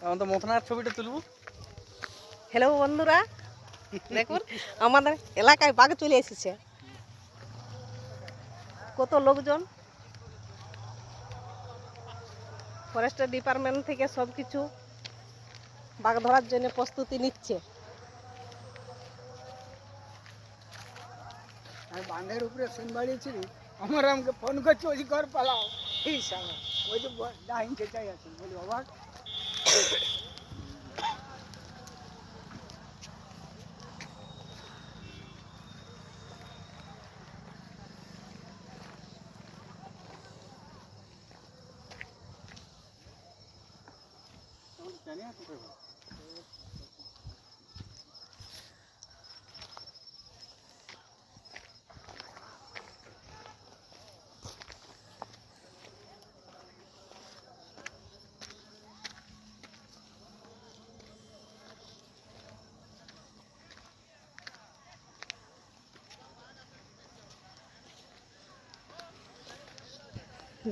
আমাদের মথনার ছবিটা তুলবো। হ্যালো বন্ধুরা, দেখুন আমাদের এলাকায় বাঘ চলে এসেছে। কত লোকজন, ফরেস্টের ডিপার্টমেন্ট থেকে সব কিছু বাঘ ধরার জন্য প্রস্তুতি নিচ্ছে। আমি বাঁধের উপরে সিন বাড়িয়েছি, আমার আমাকে ফোন করছে, ওই ঘর পালাও। এই সামনে ওই যে ডাইন চেঁচাই আছে, বলি অবাক।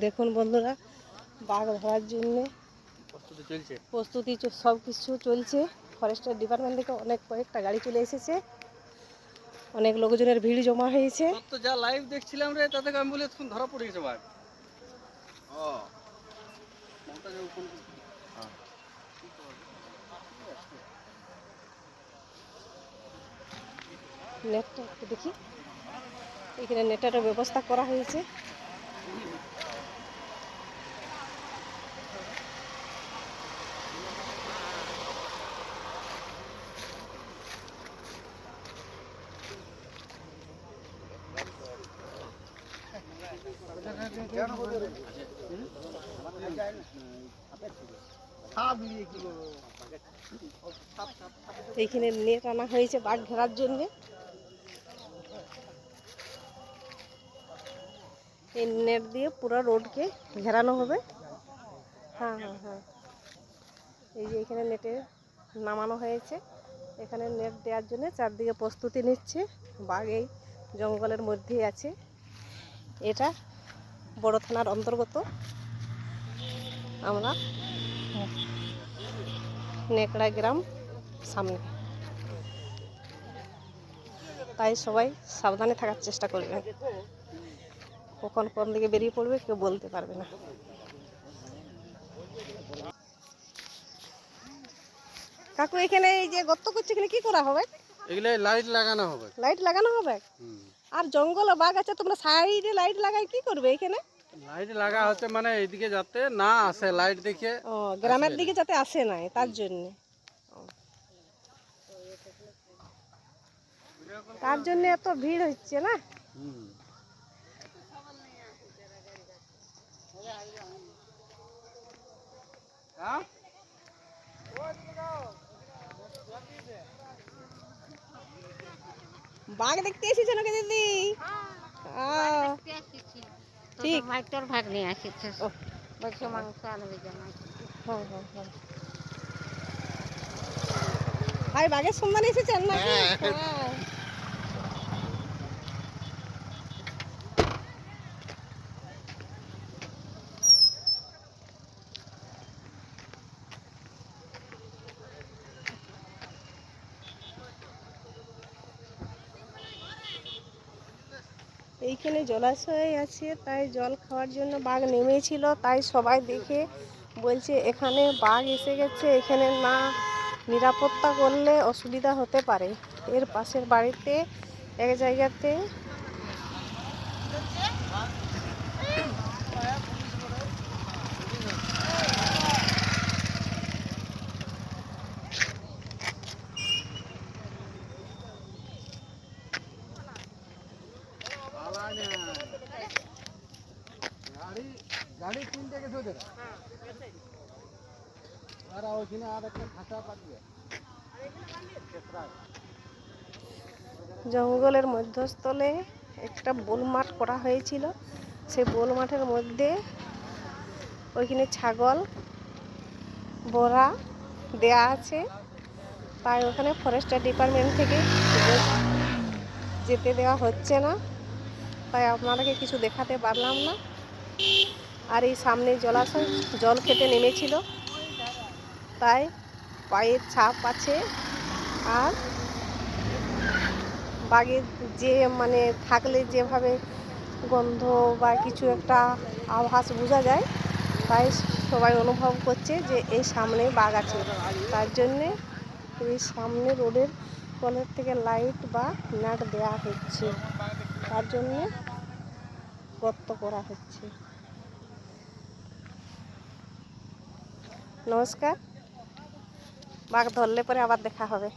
দেখুন বন্ধুরা, বাঘ ধরার জন্য প্রস্তুতি সব কিছু চলছে। ফরেস্টের ডিপার্টমেন্ট থেকে কয়েকটা গাড়ি চলে এসেছে, অনেক লোকজনের ভিড় জমা হয়েছে। তো যা লাইভ দেখছিলাম রে, তাতে আমি বলি এখন ধরা পড়ে গেছে বাঘ। নেটটা একটু দেখি, এখানে নেটের ব্যবস্থা করা হয়েছে। এইখানে নেট আনা হয়েছে বাঘ ঘেরার জন্য। এই নেট দিয়ে পুরো রোডকে ঘেরানো হবে। হ্যাঁ হ্যাঁ হ্যাঁ, এই যে এখানে নেটে নামানো হয়েছে। এখানে নেট দেওয়ার জন্য চারদিকে প্রস্তুতি নিচ্ছে। বাঘ এই জঙ্গলের মধ্যেই আছে। এটা বড় থানার অন্তর্গত। আমরা নেকড়া গ্রাম সামনে, তাই সবাই সাবধানে থাকার চেষ্টা করবেন। কখন কোন দিকে বেরিয়ে পড়বে কেউ বলতে পারবে না। কাকু, এখানে এই যে গর্ত করছে, এখানে কি করা হবে? এগুলো লাইট লাগানো হবে। লাইট লাগানো হবে। আর জঙ্গল বাঘ আছে, তোমরা সাইডে লাইট লাগাই কি করবে? এখানে লাইট লাগা হচ্ছে মানে এইদিকে যাতে না আসে, লাইট দেখে। ও, গ্রামের দিকে যাতে আসে না, তার জন্য। তার জন্য এত ভিড় হচ্ছে না। বাঘ দেখতে এসেছে নাকি দিদি? ঠিক, তোর ভাগ নিয়ে আসিছে, বলছে মাংস আনবে জামাই। ভাই বাঘের সন্ধান এসেছেন নাকি? এইখানে জলাশয় আছে, তাই জল খাওয়ার জন্য বাঘ নেমেছিল। তাই সবাই দেখে বলছে এখানে বাঘ এসে গেছে, এখানে না নিরাপত্তা করলে অসুবিধা হতে পারে। এর পাশের বাড়িতে এক জায়গাতে গাড়ি তিনটে গেছে ওদের, আর ওইখানে আর একটা খাঁচা পাঠিয়ে। জঙ্গলের মধ্যস্থলে একটা বোল মাঠ করা হয়েছিল। সেই বোল মাঠের মধ্যে ওইখানে ছাগল বড়া দেয়া আছে, তাই ওখানে ফরেস্টার ডিপার্টমেন্ট থেকে যেতে দেওয়া হচ্ছে না। তাই আপনাদেরকে কিছু দেখাতে পারলাম না। আর এই সামনে জলাশয়, জল খেতে নেমেছিল। তাই পায়ের ছাপ আছে। আর বাঘে যে মানে থাকলে যেভাবে গন্ধ বা কিছু একটা আভাস বোঝা যায়, তাই সবাই অনুভব করছে যে এই সামনে বাঘ আছে। তার জন্যে এই সামনে রোডের কলের থেকে লাইট বা নেট দেওয়া হচ্ছে, তার জন্যে গর্ত করা হচ্ছে। নমস্কার, বাঘ ধরলে পরে আবার দেখা হবে।